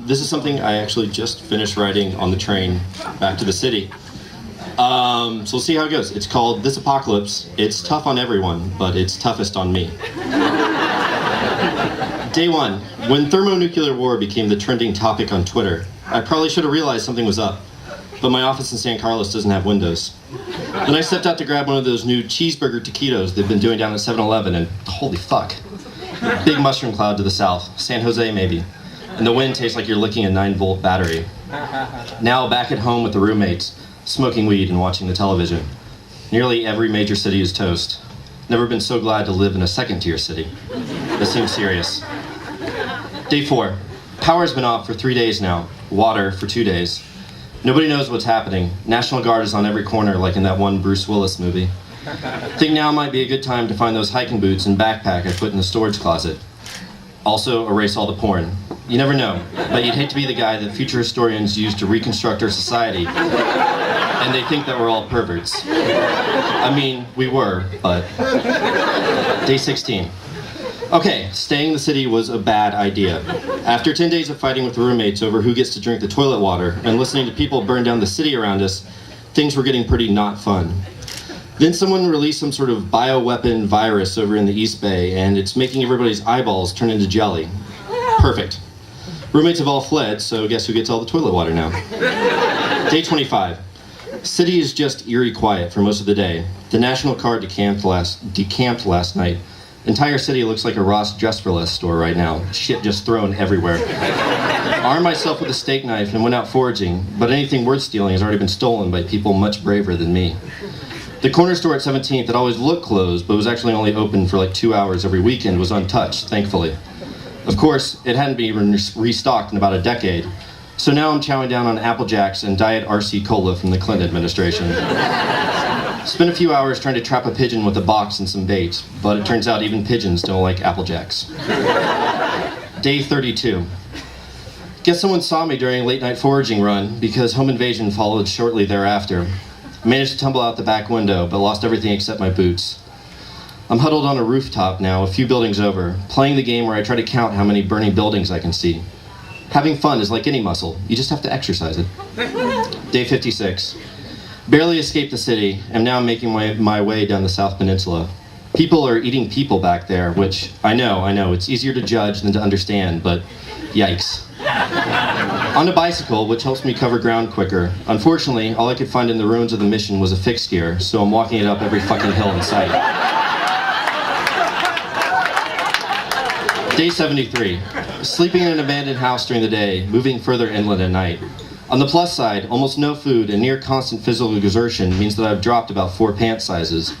This is something I actually just finished writing on the train back to the city. So we'll see how it goes. It's called This Apocalypse. It's tough on everyone, but it's toughest on me. Day 1. When thermonuclear war became the trending topic on Twitter, I probably should have realized something was up, but my office in San Carlos doesn't have windows. Then I stepped out to grab one of those new cheeseburger taquitos they've been doing down at 7-Eleven, and holy fuck. Big mushroom cloud to the south, San Jose maybe, and the wind tastes like you're licking a 9-volt battery. Now back at home with the roommates, smoking weed and watching the television. Nearly every major city is toast. Never been so glad to live in a second-tier city. This seems serious. Day 4. Power's been off for 3 days now. Water for 2 days. Nobody knows what's happening. National Guard is on every corner like in that one Bruce Willis movie. Think now might be a good time to find those hiking boots and backpack I put in the storage closet. Also, erase all the porn. You never know, but you'd hate to be the guy that future historians use to reconstruct our society, and they think that we're all perverts. I mean, we were, but... Day 16. Okay, staying in the city was a bad idea. After 10 days of fighting with roommates over who gets to drink the toilet water and listening to people burn down the city around us, things were getting pretty not fun. Then someone released some sort of bioweapon virus over in the East Bay, and it's making everybody's eyeballs turn into jelly. Perfect. Roommates have all fled, so guess who gets all the toilet water now? Day 25. City is just eerie quiet for most of the day. The National Guard decamped last night. Entire city looks like a Ross Just for Less store right now. Shit just thrown everywhere. Armed myself with a steak knife and went out foraging, but anything worth stealing has already been stolen by people much braver than me. The corner store at 17th that always looked closed, but was actually only open for like 2 hours every weekend, was untouched, thankfully. Of course, it hadn't been even restocked in about a decade, so now I'm chowing down on Apple Jacks and Diet RC Cola from the Clinton administration. Spent a few hours trying to trap a pigeon with a box and some bait, but it turns out even pigeons don't like Apple Jacks. Day 32. Guess someone saw me during a late-night foraging run, because home invasion followed shortly thereafter. I managed to tumble out the back window, but lost everything except my boots. I'm huddled on a rooftop now, a few buildings over, playing the game where I try to count how many burning buildings I can see. Having fun is like any muscle, you just have to exercise it. Day 56. Barely escaped the city, am now making my way down the South Peninsula. People are eating people back there, which I know, it's easier to judge than to understand, but yikes. On a bicycle, which helps me cover ground quicker. Unfortunately, all I could find in the ruins of the mission was a fixed gear, so I'm walking it up every fucking hill in sight. Day 73. Sleeping in an abandoned house during the day, moving further inland at night. On the plus side, almost no food and near constant physical exertion means that I've dropped about 4 pant sizes.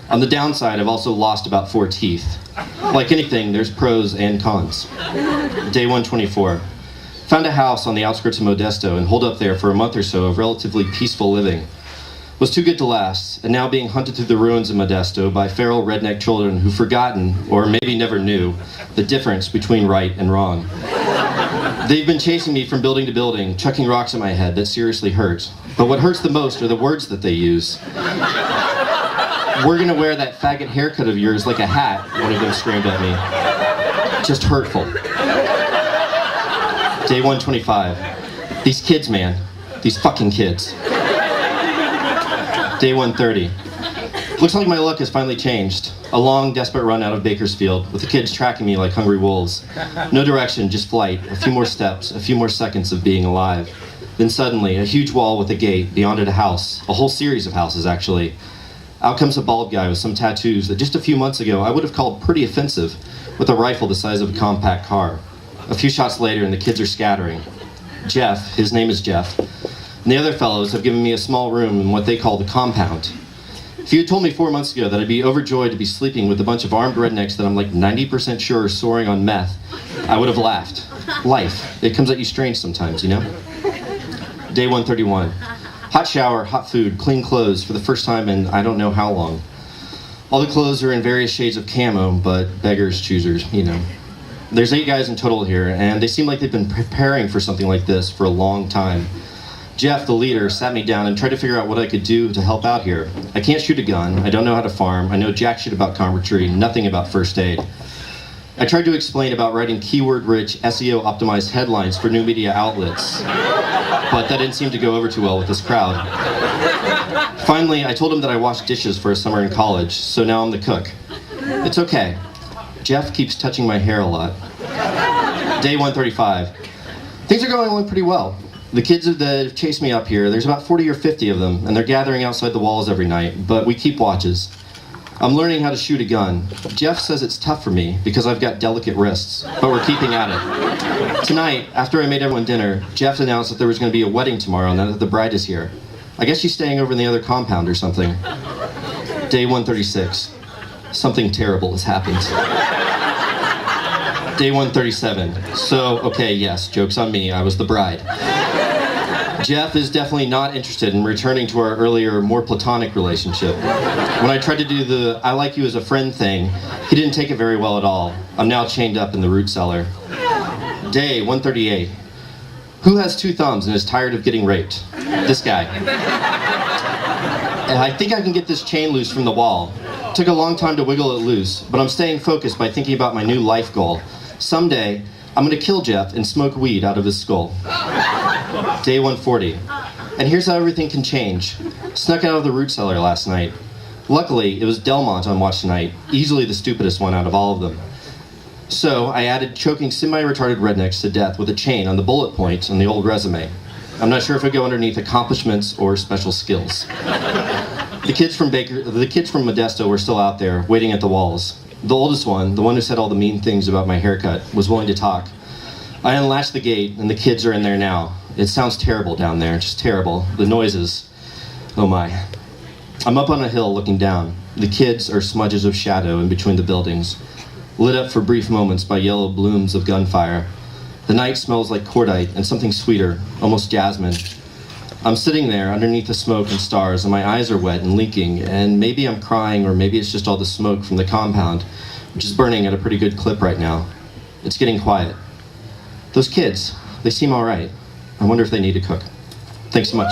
On the downside, I've also lost about 4 teeth. Like anything, there's pros and cons. Day 124. Found a house on the outskirts of Modesto and holed up there for a month or so of relatively peaceful living. Was too good to last, and now being hunted through the ruins of Modesto by feral redneck children who've forgotten, or maybe never knew, the difference between right and wrong. They've been chasing me from building to building, chucking rocks at my head that seriously hurt. But what hurts the most are the words that they use. "We're gonna wear that faggot haircut of yours like a hat," one of them screamed at me. Just hurtful. Day 125. These kids, man. These fucking kids. Day 130. Looks like my luck has finally changed. A long, desperate run out of Bakersfield, with the kids tracking me like hungry wolves. No direction, just flight. A few more steps, a few more seconds of being alive. Then suddenly, a huge wall with a gate, beyond it a house. A whole series of houses, actually. Out comes a bald guy with some tattoos that just a few months ago I would have called pretty offensive, with a rifle the size of a compact car. A few shots later and the kids are scattering. Jeff, his name is Jeff, and the other fellows have given me a small room in what they call the compound. If you had told me 4 months ago that I'd be overjoyed to be sleeping with a bunch of armed rednecks that I'm like 90% sure are soaring on meth, I would have laughed. Life, it comes at you strange sometimes, you know? Day 131. Hot shower, hot food, clean clothes for the first time in I don't know how long. All the clothes are in various shades of camo, but beggars, choosers, you know. There's 8 guys in total here, and they seem like they've been preparing for something like this for a long time. Jeff, the leader, sat me down and tried to figure out what I could do to help out here. I can't shoot a gun, I don't know how to farm, I know jack shit about carpentry, nothing about first aid. I tried to explain about writing keyword-rich, SEO-optimized headlines for new media outlets, but that didn't seem to go over too well with this crowd. Finally, I told him that I washed dishes for a summer in college, so now I'm the cook. It's okay. Jeff keeps touching my hair a lot. Day 135. Things are going along pretty well. The kids that have chased me up here, there's about 40 or 50 of them, and they're gathering outside the walls every night, but we keep watches. I'm learning how to shoot a gun. Jeff says it's tough for me because I've got delicate wrists, but we're keeping at it. Tonight, after I made everyone dinner, Jeff announced that there was going to be a wedding tomorrow and that the bride is here. I guess she's staying over in the other compound or something. Day 136. Something terrible has happened. Day 137. So, okay, yes, joke's on me, I was the bride. Jeff is definitely not interested in returning to our earlier, more platonic relationship. When I tried to do the I like you as a friend thing, he didn't take it very well at all. I'm now chained up in the root cellar. Day 138. Who has 2 thumbs and is tired of getting raped? This guy. And I think I can get this chain loose from the wall. It took a long time to wiggle it loose, but I'm staying focused by thinking about my new life goal. Someday, I'm gonna kill Jeff and smoke weed out of his skull. Day 140. And here's how everything can change. Snuck out of the root cellar last night. Luckily, it was Delmont on watch tonight, easily the stupidest one out of all of them. So, I added choking semi-retarded rednecks to death with a chain on the bullet points on the old resume. I'm not sure if it go underneath accomplishments or special skills. The kids from Modesto were still out there, waiting at the walls. The oldest one, the one who said all the mean things about my haircut, was willing to talk. I unlatched the gate, and the kids are in there now. It sounds terrible down there, just terrible. The noises, oh my. I'm up on a hill looking down. The kids are smudges of shadow in between the buildings, lit up for brief moments by yellow blooms of gunfire. The night smells like cordite and something sweeter, almost jasmine. I'm sitting there underneath the smoke and stars, and my eyes are wet and leaking, and maybe I'm crying, or maybe it's just all the smoke from the compound, which is burning at a pretty good clip right now. It's getting quiet. Those kids, they seem all right. I wonder if they need a cook. Thanks so much.